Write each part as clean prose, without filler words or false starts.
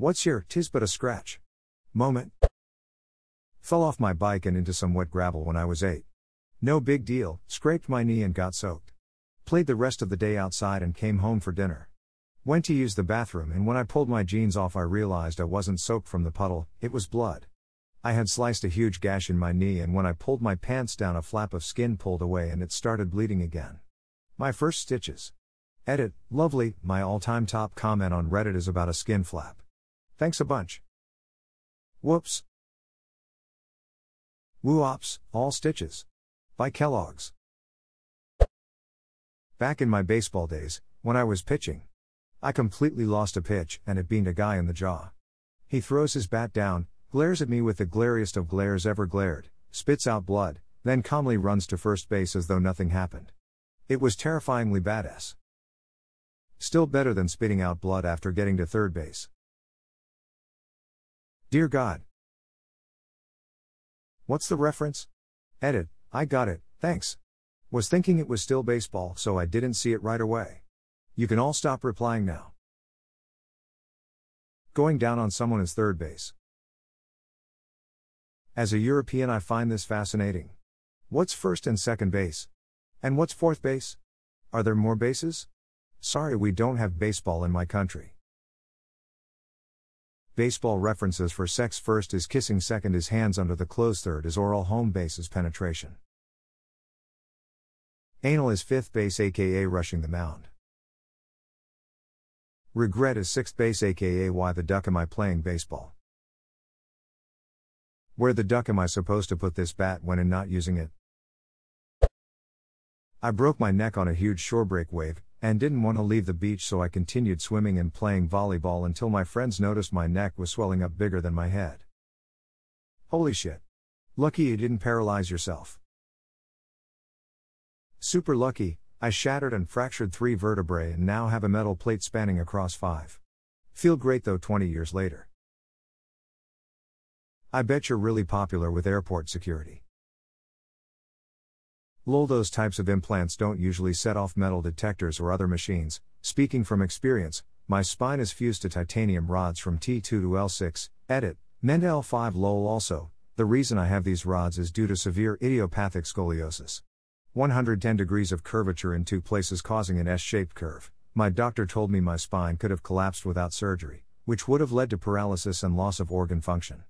What's your "'tis but a scratch" moment? Fell off my bike and into some wet gravel when I was 8. No big deal, scraped my knee and got soaked. Played the rest of the day outside and came home for dinner. Went to use the bathroom, and when I pulled my jeans off I realized I wasn't soaked from the puddle, it was blood. I had sliced a huge gash in my knee, and when I pulled my pants down a flap of skin pulled away and it started bleeding again. My first stitches. Edit, lovely, my all-time top comment on Reddit is about a skin flap. Thanks a bunch. Whoops. Woo-ops, all stitches. By Kellogg's. Back in my baseball days, when I was pitching, I completely lost a pitch and it beamed a guy in the jaw. He throws his bat down, glares at me with the glariest of glares ever glared, spits out blood, then calmly runs to first base as though nothing happened. It was terrifyingly badass. Still better than spitting out blood after getting to third base. Dear God. What's the reference? Edit, I got it, thanks. Was thinking it was still baseball, so I didn't see it right away. You can all stop replying now. Going down on someone is third base. As a European, I find this fascinating. What's first and second base? And what's fourth base? Are there more bases? Sorry, we don't have baseball in my country. Baseball references for sex: first is kissing, second is hands under the clothes, third is oral, home base is penetration. Anal is fifth base, aka rushing the mound. Regret is sixth base, aka why the duck am I playing baseball? Where the duck am I supposed to put this bat when in not using it? I broke my neck on a huge shorebreak wave, and didn't want to leave the beach, so I continued swimming and playing volleyball until my friends noticed my neck was swelling up bigger than my head. Holy shit. Lucky you didn't paralyze yourself. Super lucky, I shattered and fractured 3 vertebrae and now have a metal plate spanning across 5. Feel great though 20 years later. I bet you're really popular with airport security. Lol, those types of implants don't usually set off metal detectors or other machines. Speaking from experience, my spine is fused to titanium rods from T2 to L6, edit, Mend L5 lol. Also, the reason I have these rods is due to severe idiopathic scoliosis. 110 degrees of curvature in 2 places causing an S-shaped curve. My doctor told me my spine could have collapsed without surgery, which would have led to paralysis and loss of organ function.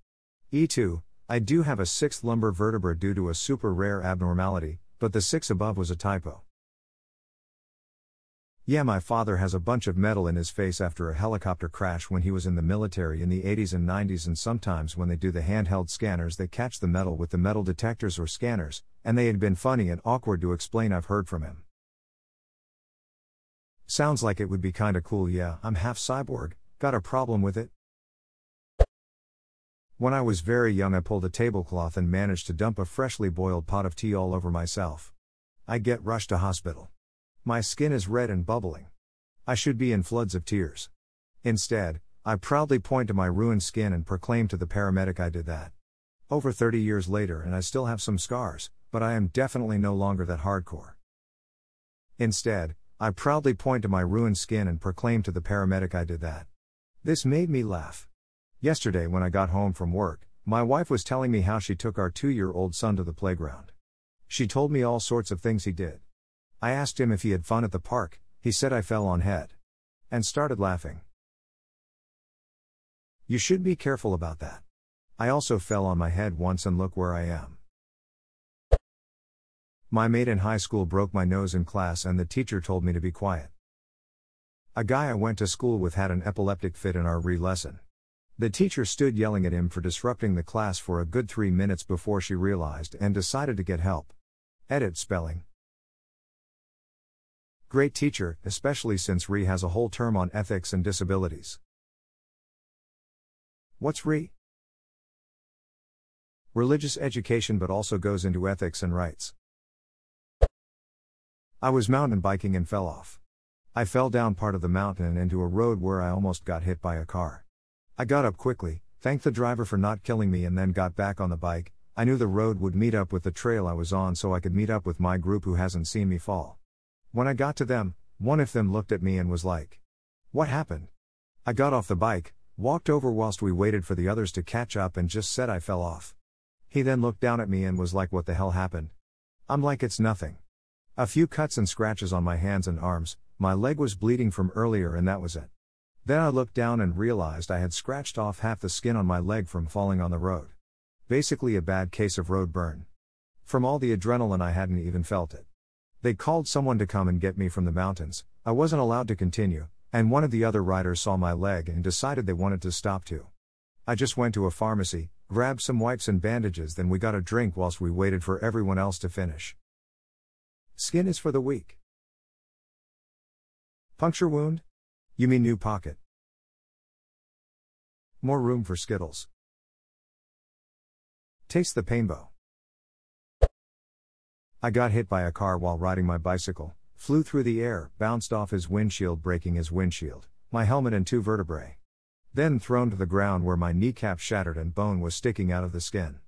E2, I do have a 6th lumbar vertebra due to a super rare abnormality, but the 6 above was a typo. Yeah, my father has a bunch of metal in his face after a helicopter crash when he was in the military in the 80s and 90s, and sometimes when they do the handheld scanners they catch the metal with the metal detectors or scanners, and they had been funny and awkward to explain. I've heard from him. Sounds like it would be kinda cool. Yeah, I'm half cyborg, got a problem with it? When I was very young I pulled a tablecloth and managed to dump a freshly boiled pot of tea all over myself. I get rushed to hospital. My skin is red and bubbling. I should be in floods of tears. Instead, I proudly point to my ruined skin and proclaim to the paramedic I did that. Over 30 years later and I still have some scars, but I am definitely no longer that hardcore. Instead, I proudly point to my ruined skin and proclaim to the paramedic I did that. This made me laugh. Yesterday when I got home from work, my wife was telling me how she took our 2-year-old son to the playground. She told me all sorts of things he did. I asked him if he had fun at the park, he said I fell on head. And started laughing. You should be careful about that. I also fell on my head once and look where I am. My mate in high school broke my nose in class and the teacher told me to be quiet. A guy I went to school with had an epileptic fit in our lesson. The teacher stood yelling at him for disrupting the class for a good 3 minutes before she realized and decided to get help. Edit spelling. Great teacher, especially since Re has a whole term on ethics and disabilities. What's Re? Religious education, but also goes into ethics and rights. I was mountain biking and fell off. I fell down part of the mountain and into a road where I almost got hit by a car. I got up quickly, thanked the driver for not killing me, and then got back on the bike. I knew the road would meet up with the trail I was on so I could meet up with my group who hasn't seen me fall. When I got to them, one of them looked at me and was like, "What happened?" I got off the bike, walked over whilst we waited for the others to catch up and just said I fell off. He then looked down at me and was like, "What the hell happened?" I'm like, "It's nothing. A few cuts and scratches on my hands and arms, my leg was bleeding from earlier and that was it." Then I looked down and realized I had scratched off half the skin on my leg from falling on the road. Basically a bad case of road burn. From all the adrenaline I hadn't even felt it. They called someone to come and get me from the mountains. I wasn't allowed to continue, and one of the other riders saw my leg and decided they wanted to stop too. I just went to a pharmacy, grabbed some wipes and bandages, then we got a drink whilst we waited for everyone else to finish. Skin is for the weak. Puncture wound? You mean new pocket? More room for Skittles. Taste the painbow. I got hit by a car while riding my bicycle, flew through the air, bounced off his windshield, breaking his windshield, my helmet and 2 vertebrae. Then thrown to the ground where my kneecap shattered and bone was sticking out of the skin.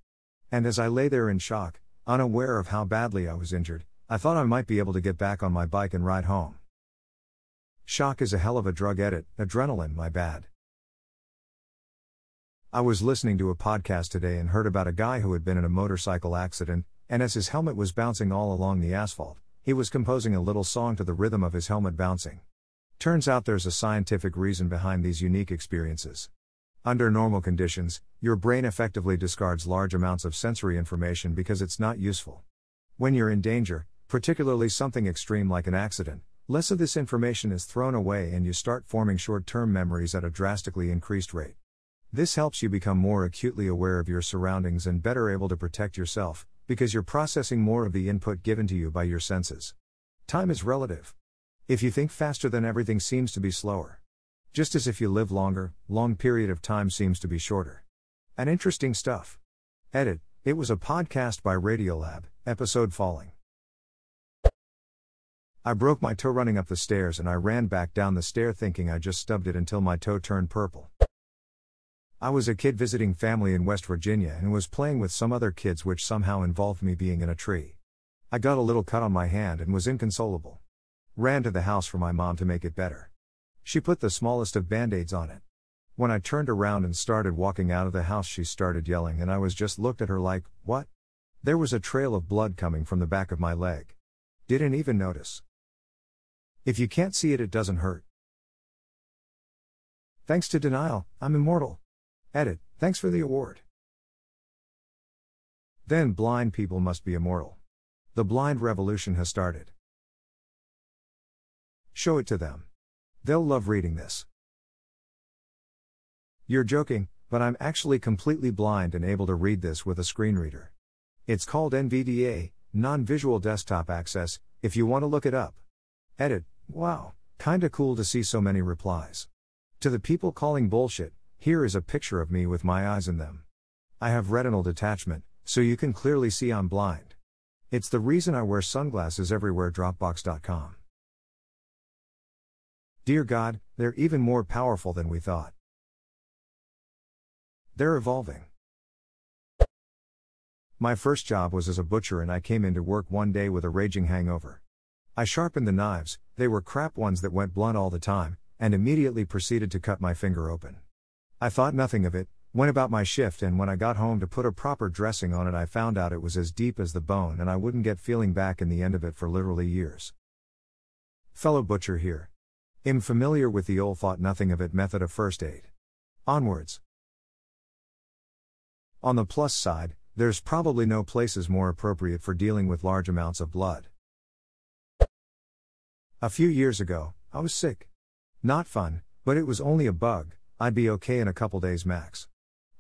And as I lay there in shock, unaware of how badly I was injured, I thought I might be able to get back on my bike and ride home. Shock is a hell of a drug. Edit, adrenaline, my bad. I was listening to a podcast today and heard about a guy who had been in a motorcycle accident, and as his helmet was bouncing all along the asphalt, he was composing a little song to the rhythm of his helmet bouncing. Turns out there's a scientific reason behind these unique experiences. Under normal conditions, your brain effectively discards large amounts of sensory information because it's not useful. When you're in danger, particularly something extreme like an accident, less of this information is thrown away and you start forming short-term memories at a drastically increased rate. This helps you become more acutely aware of your surroundings and better able to protect yourself, because you're processing more of the input given to you by your senses. Time is relative. If you think faster, then everything seems to be slower. Just as if you live longer, long period of time seems to be shorter. And interesting stuff. Edit, it was a podcast by Radiolab, episode Falling. I broke my toe running up the stairs and I ran back down the stair thinking I just stubbed it until my toe turned purple. I was a kid visiting family in West Virginia and was playing with some other kids, which somehow involved me being in a tree. I got a little cut on my hand and was inconsolable. Ran to the house for my mom to make it better. She put the smallest of band-aids on it. When I turned around and started walking out of the house, she started yelling and I was just looked at her like, "What?" There was a trail of blood coming from the back of my leg. Didn't even notice. If you can't see it, it doesn't hurt. Thanks to denial, I'm immortal. Edit, thanks for the award. Then blind people must be immortal. The blind revolution has started. Show it to them. They'll love reading this. You're joking, but I'm actually completely blind and able to read this with a screen reader. It's called NVDA, Non-Visual Desktop Access, if you want to look it up. Edit, wow, kinda cool to see so many replies. To the people calling bullshit, here is a picture of me with my eyes in them. I have retinal detachment, so you can clearly see I'm blind. It's the reason I wear sunglasses everywhere. Dropbox.com. Dear God, they're even more powerful than we thought. They're evolving. My first job was as a butcher and I came into work one day with a raging hangover. I sharpened the knives, they were crap ones that went blunt all the time, and immediately proceeded to cut my finger open. I thought nothing of it, went about my shift, and when I got home to put a proper dressing on it, I found out it was as deep as the bone and I wouldn't get feeling back in the end of it for literally years. Fellow butcher here. Am familiar with the old thought nothing of it method of first aid. Onwards. On the plus side, there's probably no places more appropriate for dealing with large amounts of blood. A few years ago, I was sick. Not fun, but it was only a bug, I'd be okay in a couple days max.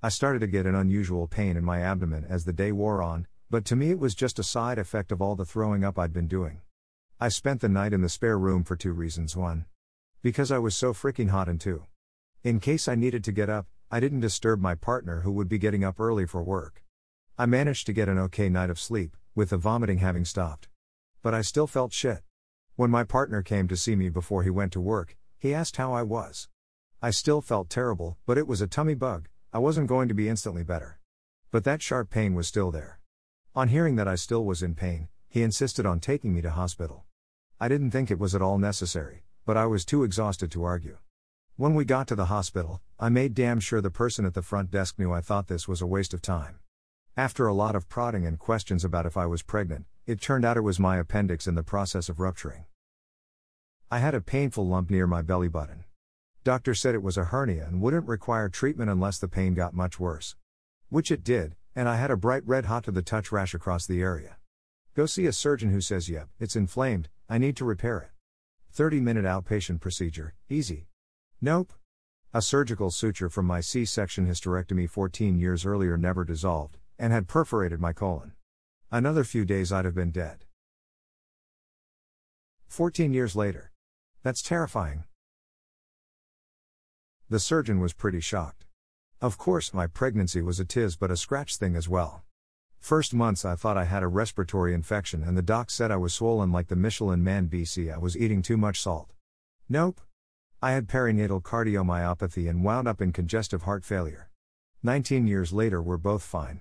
I started to get an unusual pain in my abdomen as the day wore on, but to me it was just a side effect of all the throwing up I'd been doing. I spent the night in the spare room for 2 reasons. 1. Because I was so freaking hot, and 2. In case I needed to get up, I didn't disturb my partner who would be getting up early for work. I managed to get an okay night of sleep, with the vomiting having stopped. But I still felt shit. When my partner came to see me before he went to work, he asked how I was. I still felt terrible, but it was a tummy bug, I wasn't going to be instantly better. But that sharp pain was still there. On hearing that I still was in pain, he insisted on taking me to hospital. I didn't think it was at all necessary, but I was too exhausted to argue. When we got to the hospital, I made damn sure the person at the front desk knew I thought this was a waste of time. After a lot of prodding and questions about if I was pregnant, it turned out it was my appendix in the process of rupturing. I had a painful lump near my belly button. Doctor said it was a hernia and wouldn't require treatment unless the pain got much worse. Which it did, and I had a bright red hot to the touch rash across the area. Go see a surgeon who says yep, it's inflamed, I need to repair it. 30-minute outpatient procedure, easy. Nope. A surgical suture from my C-section hysterectomy 14 years earlier never dissolved, and had perforated my colon. Another few days I'd have been dead. 14 years later. That's terrifying. The surgeon was pretty shocked. Of course, my pregnancy was a tiz but a scratch thing as well. First months I thought I had a respiratory infection and the doc said I was swollen like the Michelin Man BC I was eating too much salt. Nope. I had perinatal cardiomyopathy and wound up in congestive heart failure. 19 years later we're both fine.